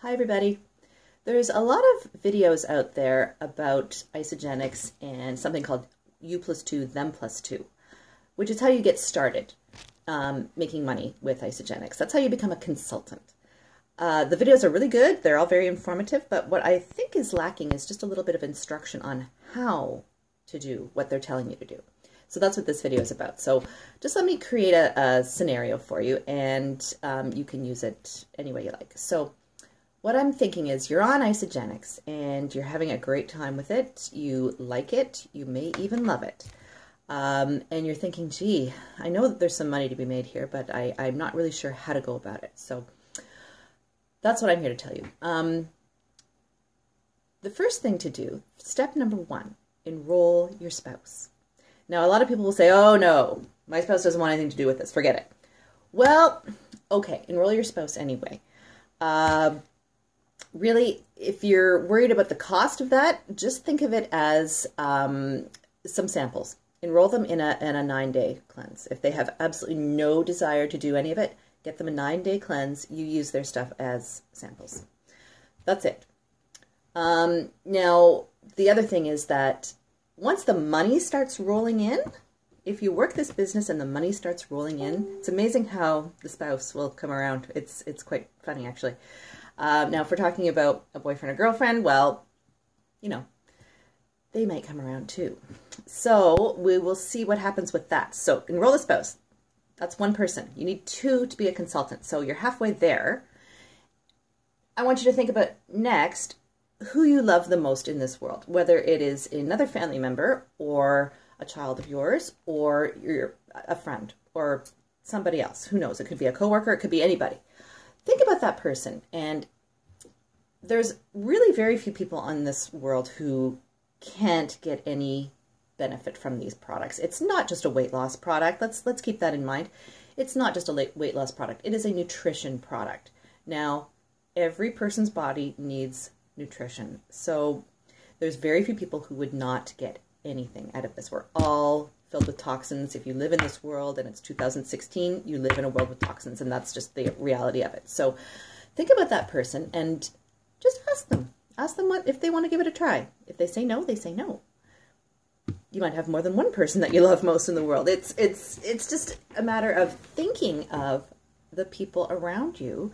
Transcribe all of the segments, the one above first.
Hi everybody. There's a lot of videos out there about Isagenix and something called U plus 2, them plus 2, which is how you get started making money with Isagenix. That's how you become a consultant. The videos are really good. They're all very informative, but what I think is lacking is just a little bit of instruction on how to do what they're telling you to do. So that's what this video is about. So just let me create a scenario for you, and you can use it any way you like. So what I'm thinking is you're on Isagenix and you're having a great time with it. You like it. You may even love it. And you're thinking, gee, I know that there's some money to be made here, but I'm not really sure how to go about it. So that's what I'm here to tell you. The first thing to do, step number 1, enroll your spouse. Now, a lot of people will say, oh no, my spouse doesn't want anything to do with this. Forget it. Well, okay, enroll your spouse anyway. Really, if you're worried about the cost of that, just think of it as some samples. Enroll them in a 9-day cleanse. If they have absolutely no desire to do any of it, get them a 9-day cleanse. You use their stuff as samples. That's it. Now, the other thing is that once the money starts rolling in, if you work this business and the money starts rolling in, it's amazing how the spouse will come around. It's quite funny, actually. Now, if we're talking about a boyfriend or girlfriend, well, you know, they might come around too. So we will see what happens with that. So enroll a spouse. That's one person. You need 2 to be a consultant. So you're halfway there. I want you to think about next who you love the most in this world, whether it is another family member or a child of yours or a friend or somebody else. Who knows? It could be a coworker. It could be anybody. Think about that person, and there's really very few people on this world who can't get any benefit from these products. It's not just a weight loss product. Let's keep that in mind. It's not just a weight loss product. It is a nutrition product. Now, every person's body needs nutrition. So there's very few people who would not get anything out of this. We're all filled with toxins. If you live in this world and it's 2016, you live in a world with toxins, and that's just the reality of it. So think about that person and just ask them. Ask them what if they want to give it a try. If they say no, they say no. You might have more than one person that you love most in the world. It's just a matter of thinking of the people around you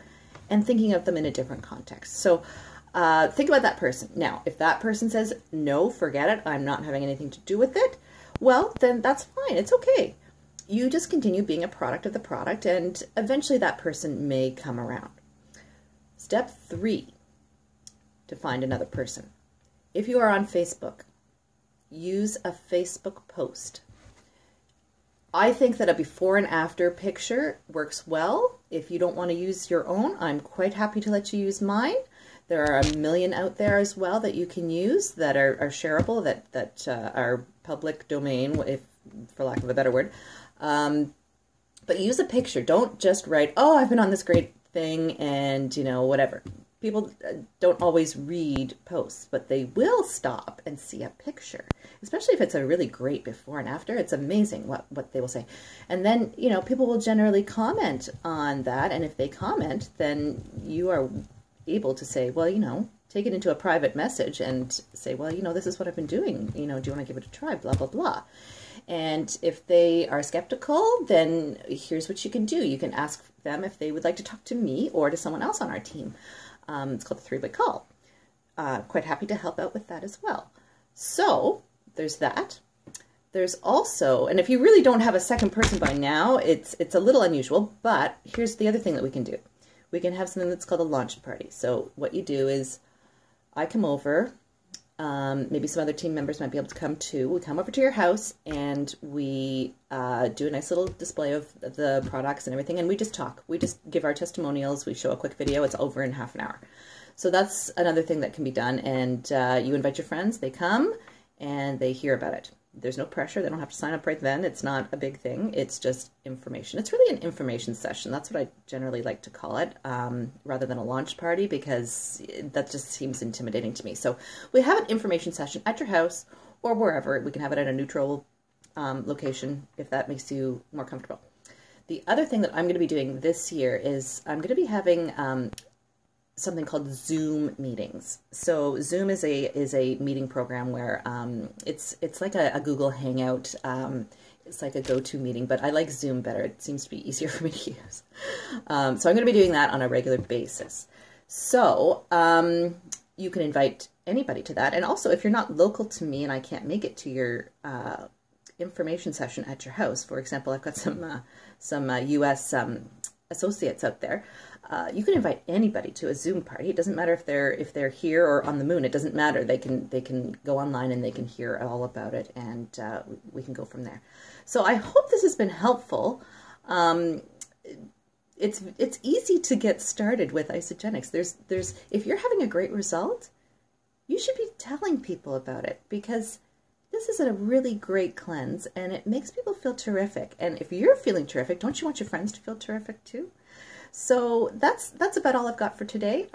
and thinking of them in a different context. So think about that person. Now, if that person says, no, forget it, I'm not having anything to do with it, well, then that's fine. It's okay. You just continue being a product of the product, and eventually that person may come around. Step 3, to find another person. If you are on Facebook, use a Facebook post. I think that a before and after picture works well. If you don't want to use your own, I'm quite happy to let you use mine. There are a million out there as well that you can use that are shareable, that are public domain, if for lack of a better word. But use a picture. Don't just write, oh, I've been on this great thing and, you know, whatever. People don't always read posts, but they will stop and see a picture, especially if it's a really great before and after. It's amazing what they will say. And then, you know, people will generally comment on that. And if they comment, then you are able to say, well, you know, take it into a private message and say, well, you know, this is what I've been doing. You know, do you want to give it a try? Blah, blah, blah. And if they are skeptical, then here's what you can do. You can ask them if they would like to talk to me or to someone else on our team. It's called the 3-way call. Quite happy to help out with that as well. So there's that. There's also, and if you really don't have a second person by now, it's a little unusual, but here's the other thing that we can do. We can have something that's called a launch party. So what you do is I come over, maybe some other team members might be able to come too. We come over to your house and we do a nice little display of the products and everything, and we just talk. We just give our testimonials. We show a quick video. It's over in half an hour. So that's another thing that can be done, and you invite your friends. They come and they hear about it. There's no pressure. They don't have to sign up right then. It's not a big thing. It's just information. It's really an information session. That's what I generally like to call it, rather than a launch party, because that just seems intimidating to me. So we have an information session at your house or wherever. We can have it at a neutral location if that makes you more comfortable. The other thing that I'm going to be doing this year is I'm going to be having something called Zoom meetings. So Zoom is a meeting program where it's like a Google Hangout. It's like a go-to meeting, but I like Zoom better. It seems to be easier for me to use. So I'm going to be doing that on a regular basis. So you can invite anybody to that. And also, if you're not local to me and I can't make it to your information session at your house, for example, I've got some U.S. associates out there. You can invite anybody to a Zoom party. It doesn't matter if they're here or on the moon. It doesn't matter. They can go online and they can hear all about it, and we can go from there. So I hope this has been helpful. It's easy to get started with Isagenix. There's if you're having a great result, you should be telling people about it, because this is a really great cleanse and it makes people feel terrific. And if you're feeling terrific, don't you want your friends to feel terrific too? So that's about all I've got for today.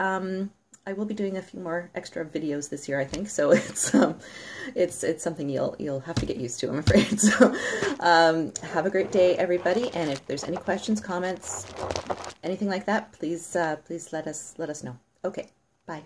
I will be doing a few more extra videos this year, I think. So it's something you'll have to get used to, I'm afraid. So have a great day, everybody. And if there's any questions, comments, anything like that, please let us know. Okay, bye.